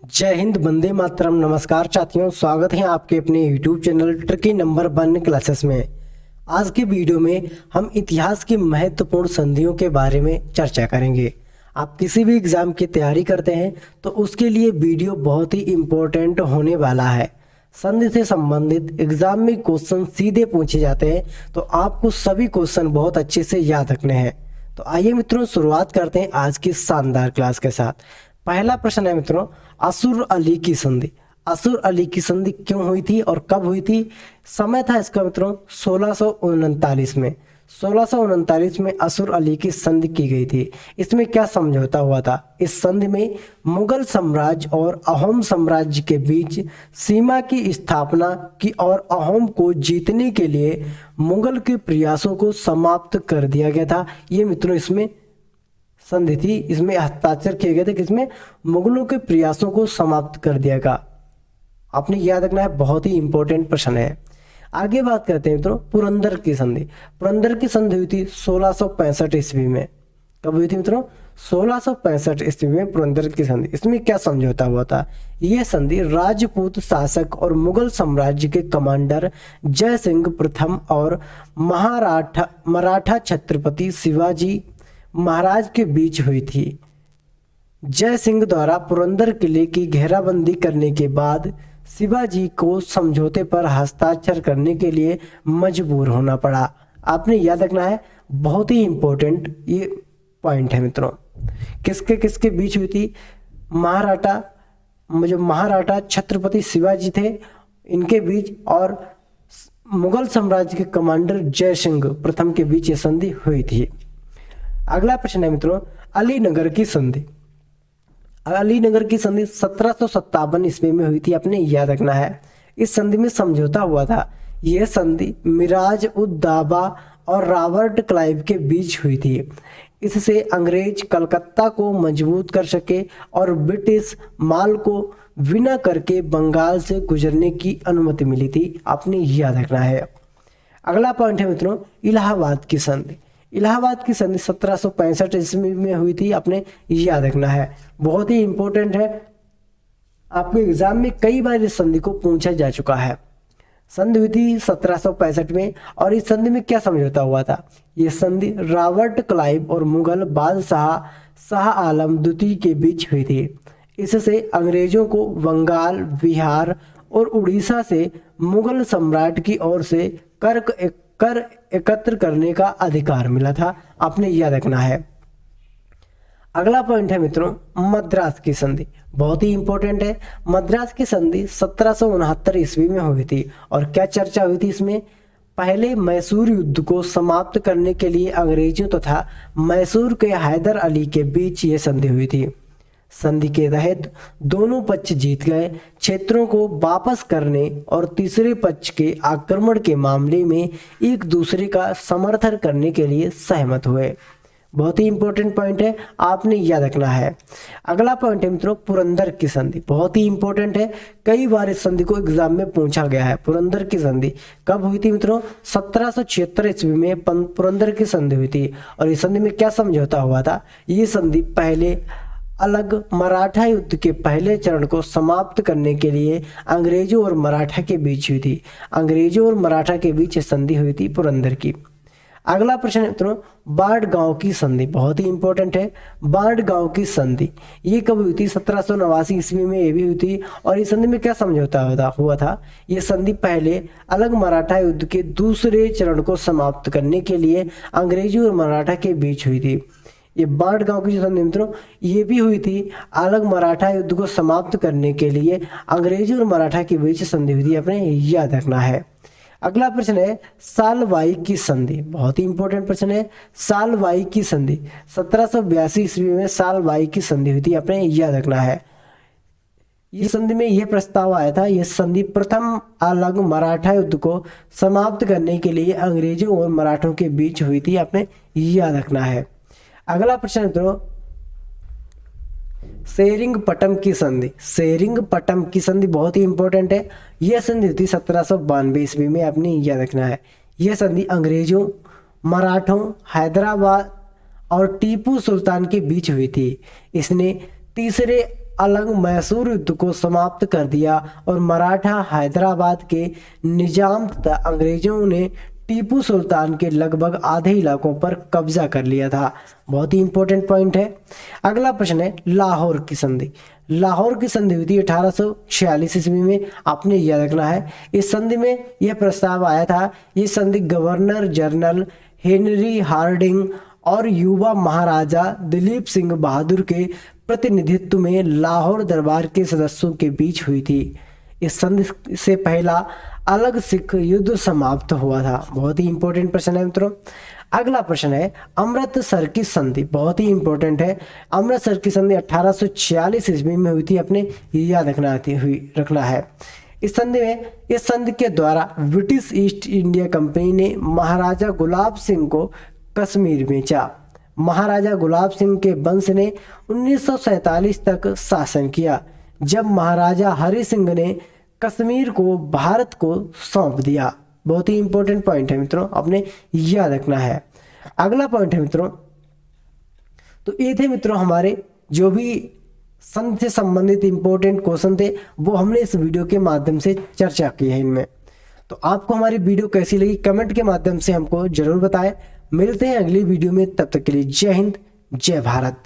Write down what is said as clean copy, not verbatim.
जय हिंद, वंदे मातरम। नमस्कार साथियों, स्वागत है आपके अपने YouTube channel tricky number 1 classes में। आज के वीडियो में हम इतिहास की महत्वपूर्ण संधियों के बारे में चर्चा करेंगे। आप किसी भी एग्जाम की तैयारी करते हैं तो उसके लिए वीडियो बहुत ही इम्पोर्टेंट होने वाला है। संधि से संबंधित एग्जाम में क्वेश्चन सीधे पूछे जाते हैं तो आपको सभी क्वेश्चन बहुत अच्छे से याद रखने हैं। तो आइए मित्रों, शुरुआत करते हैं आज की शानदार क्लास के साथ। पहला प्रश्न है मित्रों, असुर अली की संधि। असुर अली की संधि क्यों हुई थी और कब हुई थी? समय था इसका मित्रों 1639 में। 1639 में असुर अली की संधि की गई थी। इसमें क्या समझौता हुआ था? इस संधि में मुगल साम्राज्य और अहोम साम्राज्य के बीच सीमा की स्थापना की और अहोम को जीतने के लिए मुगल के प्रयासों को समाप्त कर दिया गया था। ये मित्रों इसमें संधि थी, इसमें हस्ताक्षर किए गए थे। किसमें? मुगलों के प्रयासों को समाप्त कर दिया गया। आपने याद रखना है, बहुत ही इंपॉर्टेंट प्रश्न है। आगे बात करते हैं मित्रों पुरंदर की संधि। पुरंदर की संधि हुई थी 1665 ईस्वी में। कब हुई थी मित्रों? 1665 ईस्वी में पुरंदर की संधि। इसमें क्या समझौता हुआ था? यह संधि राजपूत शासक और मुगल साम्राज्य के कमांडर जय सिंह प्रथम और मराठा छत्रपति शिवाजी महाराज के बीच हुई थी। जय सिंह द्वारा पुरंदर किले की घेराबंदी करने के बाद शिवाजी को समझौते पर हस्ताक्षर करने के लिए मजबूर होना पड़ा। आपने याद रखना है, बहुत ही इंपॉर्टेंट ये पॉइंट है मित्रों। किसके किसके बीच हुई थी? महाराठा छत्रपति शिवाजी थे, इनके बीच और मुगल साम्राज्य के कमांडर जय सिंह प्रथम के बीच ये संधि हुई थी। अगला प्रश्न है मित्रों अलीनगर की संधि। अलीनगर की संधि 1757 ईस्वी में हुई थी। आपने याद रखना है, इस संधि में समझौता हुआ था। यह संधि मिराज उद दावा और रॉबर्ट क्लाइव के बीच हुई थी। इससे अंग्रेज कलकत्ता को मजबूत कर सके और ब्रिटिश माल को विना करके बंगाल से गुजरने की अनुमति मिली थी। आपने याद रखना है। अगला पॉइंट है मित्रों इलाहाबाद की संधि। इलाहाबाद की संधि 1765 ईस्वी में हुई थी। आपने याद रखना है, बहुत ही इंपॉर्टेंट है। आपके एग्जाम में कई बार इस संधि को पूछा जा चुका है। संधि हुई थी 1765 में और इस संधि में क्या समझौता हुआ था? यह संधि रॉबर्ट क्लाइव और मुगल बादशाह शाह आलम द्वितीय के बीच हुई थी। इससे अंग्रेजों को बंगाल, बिहार और उड़ीसा से मुगल सम्राट की ओर से कर एकत्र करने का अधिकार मिला था। आपने याद रखना है। अगला पॉइंट है मित्रों मद्रास की संधि। बहुत ही इंपॉर्टेंट है। मद्रास की संधि 1769 ईस्वी में हुई थी और क्या चर्चा हुई थी इसमें? पहले मैसूर युद्ध को समाप्त करने के लिए अंग्रेजों तथा मैसूर के हैदर अली के बीच ये संधि हुई थी। संधि के तहत दोनों पक्ष जीत गए क्षेत्रों को वापस करने और तीसरे पक्ष के आक्रमण के मामले में एक दूसरे का समर्थन करने के लिए सहमत हुए। बहुत ही इंपॉर्टेंट पॉइंट है, आपने याद रखना है। अगला पॉइंट है मित्रों पुरंदर की संधि। बहुत ही इंपॉर्टेंट है, कई बार इस संधि को एग्जाम में पूछा गया है। पुरंदर की संधि कब हुई थी मित्रों? 1776 ईस्वी में पुरंदर की संधि हुई थी और इस संधि में क्या समझौता हुआ था? ये संधि पहले अलग मराठा युद्ध के पहले चरण को समाप्त करने के लिए अंग्रेजों और मराठा के बीच हुई थी। अंग्रेजों और मराठा के बीच संधि हुई थी पुरंदर की। अगला प्रश्न मित्रों बाढ़ गांव की संधि। बहुत ही इंपॉर्टेंट है। बाढ़ गांव की संधि ये कब हुई थी? 1789 ईस्वी में ये भी हुई थी और इस संधि में क्या समझौता हुआ था? ये संधि पहले अलग मराठा युद्ध के दूसरे चरण को समाप्त करने के लिए अंग्रेजों और मराठा के बीच हुई थी। ये बाढ़ गांव की संधि मित्रों ये भी हुई थी अलग मराठा युद्ध को समाप्त करने के लिए अंग्रेजों और मराठा के बीच संधि हुई थी। आपने याद रखना है। अगला प्रश्न है सालवाई की संधि। बहुत ही इंपॉर्टेंट प्रश्न है। सालवाई की संधि 1782 ईस्वी में सालवाई की संधि हुई थी। आपने याद रखना है। इस संधि में यह प्रस्ताव आया था, यह संधि प्रथम अलग मराठा युद्ध को समाप्त करने के लिए अंग्रेजों और मराठों के बीच हुई थी। आपने याद रखना है। अगला प्रश्न मित्रों सेरिंगपटम की संधि। सेरिंगपटम की संधि बहुत ही इंपॉर्टेंट है। यह संधि थी 1792 ईस्वी में। आपने याद रखना है। यह संधि अंग्रेजों, मराठों, हैदराबाद और टीपू सुल्तान के बीच हुई थी। इसने तीसरे अलग मैसूर युद्ध को समाप्त कर दिया और मराठा हैदराबाद के निजाम तथा अंग्रेजों ने टीपू सुल्तान के लगभग आधे इलाकों पर कब्जा कर लिया था। बहुत ही इंपॉर्टेंट पॉइंट है। अगला प्रश्न है लाहौर की संधि। लाहौर की संधि हुई थी 1846 ईस्वी में, आपने याद रखना है। इस संधि में यह प्रस्ताव आया था, ये संधि गवर्नर जनरल हेनरी हार्डिंग और युवा महाराजा दिलीप सिंह बहादुर के प्रतिनिधित्व में लाहौर दरबार के सदस्यों के बीच हुई थी। इस संधि से पहला अलग सिख युद्ध समाप्त हुआ था। बहुत ही इंपॉर्टेंट प्रश्न है मित्रों। अगला प्रश्न है अमृतसर की संधि। बहुत ही इंपॉर्टेंट है। अमृतसर की संधि 1846 ईस्वी में हुई थी, अपने याद रखना है। इस संधि के द्वारा ब्रिटिश ईस्ट इंडिया कंपनी ने महाराजा गुलाब सिंह को कश्मीर बेचा। महाराजा गुलाब सिंह के वंश ने 1947 तक शासन किया, जब महाराजा हरि सिंह ने कश्मीर को भारत को सौंप दिया। बहुत ही इंपॉर्टेंट पॉइंट है मित्रों, आपने याद रखना है। अगला पॉइंट है मित्रों, तो ये थे मित्रों हमारे जो भी संधि से संबंधित इंपॉर्टेंट क्वेश्चन थे, वो हमने इस वीडियो के माध्यम से चर्चा की है इनमें। तो आपको हमारी वीडियो कैसी लगी कमेंट के माध्यम से हमको जरूर बताएं। मिलते हैं अगली वीडियो में, तब तक के लिए जय हिंद जय भारत।